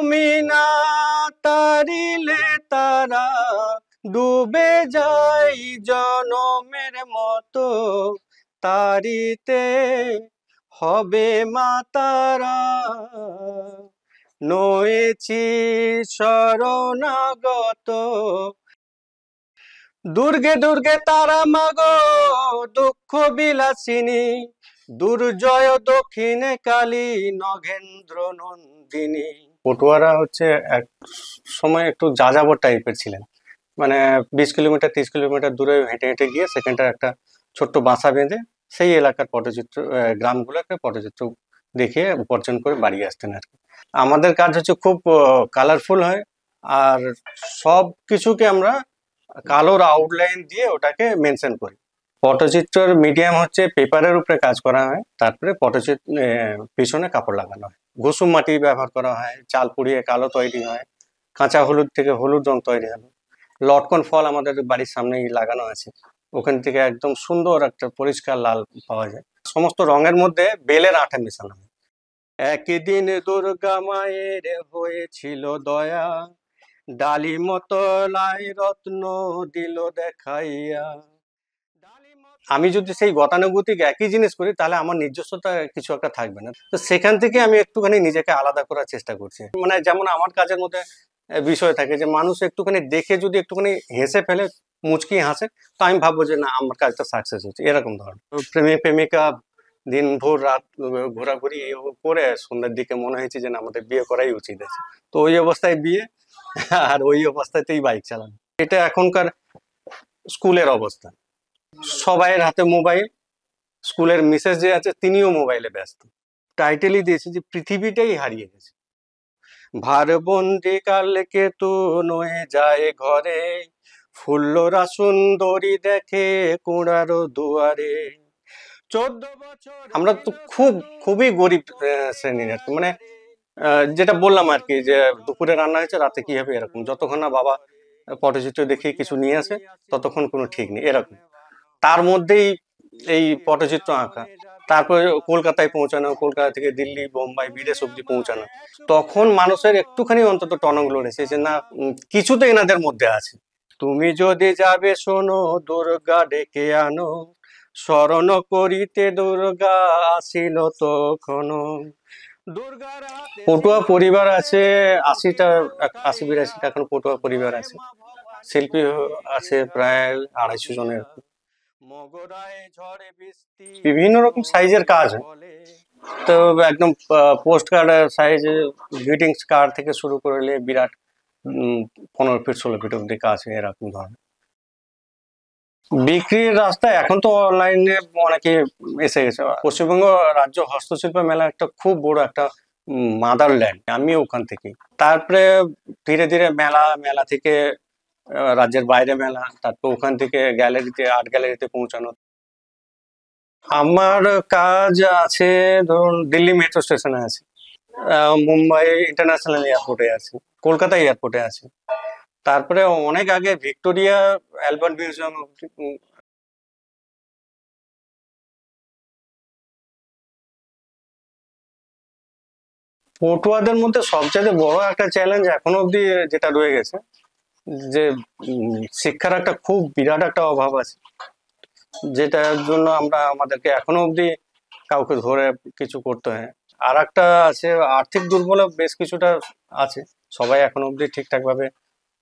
তুমি না তারিলে তারা ডুবে যায় জনমের মতো, তারিতে হবে মা তারা। নয়েছি শরণাগত, দুর্গে দুর্গে তারা মাগো দুঃখ বিলাসিনী, দুর্জয় দক্ষিণে কালী নগেন্দ্র নন্দিনী। পটুয়ারা হচ্ছে এক সময় একটু যাযাবর টাইপের ছিলেন, মানে 20 কিলোমিটার 30 কিলোমিটার দূরে হেঁটে হেঁটে গিয়ে সেখানটার একটা ছোট্ট বাসা বেঁধে সেই এলাকার পটচিত্র গ্রামগুলোকে পটচিত্র দেখে উপার্জন করে বাড়ি আসতেন আর কি। আমাদের কাজ হচ্ছে খুব কালারফুল হয়, আর সব কিছুকে আমরা কালোর আউটলাইন দিয়ে ওটাকে মেনশন করি। পটচিত্রের মিডিয়াম হচ্ছে পেপারের উপরে কাজ করা হয়, তারপরে পটচিত্র পিছনে কাপড় লাগানো হয়, ঘুসুম মাটি ব্যবহার করা হয়, চাল পুড়িয়ে কালো তৈরি হয়, কাঁচা হলুদ থেকে হলুদ রং তৈরি হয়। লটকন ফল আমাদের বাড়ির সামনেই লাগানো আছে, ওখান থেকে একদম সুন্দর একটা পরিষ্কার লাল পাওয়া যায়। সমস্ত রঙের মধ্যে বেলের আঠা মেশানো হয়। একদিন দুর্গা মায়ের হয়েছিল দয়া, ডালিম তলায় রত্ন দিল দেখাইয়া। আমি যদি সেই গতানুগতিক একই জিনিস করি তাহলে আমার নিজস্বতা কিছু একটা থাকবে না। তো সেখান থেকে আমি একটুখানি নিজেকে আলাদা করার চেষ্টা করছি। মানে যেমন আমার কাজের মধ্যে বিষয় থাকে যে মানুষ একটুখানি দেখে যদি একটুখানি হেসে ফেলে, মুচকি হাসে, তো আমি ভাববো যে না, আমার কাজটা সাকসেস হচ্ছে, এরকম ধরনের। প্রেমিক প্রেমিকা দিনভর রাত ঘোরাঘুরি করে সন্ধ্যার দিকে মনে হয়েছে যে না, আমাদের বিয়ে করাই উচিত আছে। তো ওই অবস্থায় বিয়ে, আর ওই অবস্থাতেই বাইক চালানো। এটা এখনকার স্কুলের অবস্থা, সবাইয়ের হাতে মোবাইল। স্কুলের মিসেস যে আছে তিনিও মোবাইলে ব্যস্ত। টাইটেলই দিয়েছে যে পৃথিবীটাই হারিয়ে গেছে। ভারবন্দি কালকে তু নয়ে যায় ঘরে, ফুল্লরা সুন্দরী দেখে কুড়ার দুয়ারে। 14 বছর আমরা তো খুবই গরিব শ্রেণীর আর কি। মানে যেটা বললাম আর কি, যে দুপুরে রান্না হয়েছে, রাতে কি হবে এরকম। যতক্ষণ না বাবা পটচিত্র দেখে কিছু নিয়ে আসে ততক্ষণ কোনো ঠিক নেই এরকম। তার মধ্যেই এই পটচিত্র আঁকা, তারপরে কলকাতায় পৌঁছানো, কলকাতা থেকে দিল্লি বোম্বাই বিদেশ অব্দি পৌঁছানো। তখন মানুষের একটুখানি অন্তত টনক লড়েছে যে না, কিছু তো এনাদের মধ্যে আছে। তুমি যদি যাবে শোনো, দুর্গা ডেকে আনো, স্মরণ করিতে দুর্গা আসিল তখন। পটুয়া পরিবার আছে 80টা, 80-82টা এখন পটুয়া পরিবার আছে। শিল্পী আছে প্রায় 250 জনের। বিভিন্ন রকম সাইজের কাজ হয়, তো একদম post card size, greetings card থেকে শুরু করলে বিরাট 15 ফিট 16 ফিট অব্দি কাজ হয়, এরকম ধরনের। বিক্রির রাস্তা এখন তো অনলাইনে অনেকে এসে গেছে। পশ্চিমবঙ্গ রাজ্য হস্তশিল্প মেলা একটা খুব বড় একটা মাদারল্যান্ড, আমি ওখান থেকে। তারপরে ধীরে ধীরে মেলা, মেলা থেকে রাজ্যের বাইরে মেলা, তারপর ওখান থেকে গ্যালারিতে, আর্ট গ্যালারিতে পৌঁছানো। আমার কাজ আছে ধরুন দিল্লি মেট্রো স্টেশনে আছে, মুম্বাই ইন্টারন্যাশনাল এয়ারপোর্টে আছে, কলকাতা এয়ারপোর্টে আছে, তারপরে অনেক আগে ভিক্টোরিয়া অ্যালবার্ট মিউজিয়াম। পটুয়াদের মধ্যে সবচেয়ে বড় একটা চ্যালেঞ্জ এখনো অব্দি যেটা রয়ে গেছে, যে শিক্ষার একটা খুব বিরাট একটা অভাব আছে, যেটার জন্য আমরা আমাদেরকে এখনো অব্দি কাউকে ধরে কিছু করতে হয়। আর একটা আছে আর্থিক দুর্বল বেশ কিছুটা আছে, সবাই এখনো অব্দি ঠিকঠাক ভাবে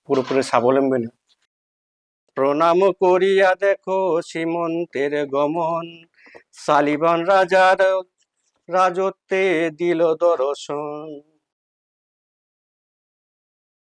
পুরোপুরি স্বাবলম্বী না। প্রণাম করিয়া দেখো সীমন্তের গমন, শালিবান রাজার রাজত্বে দিল দর্শন।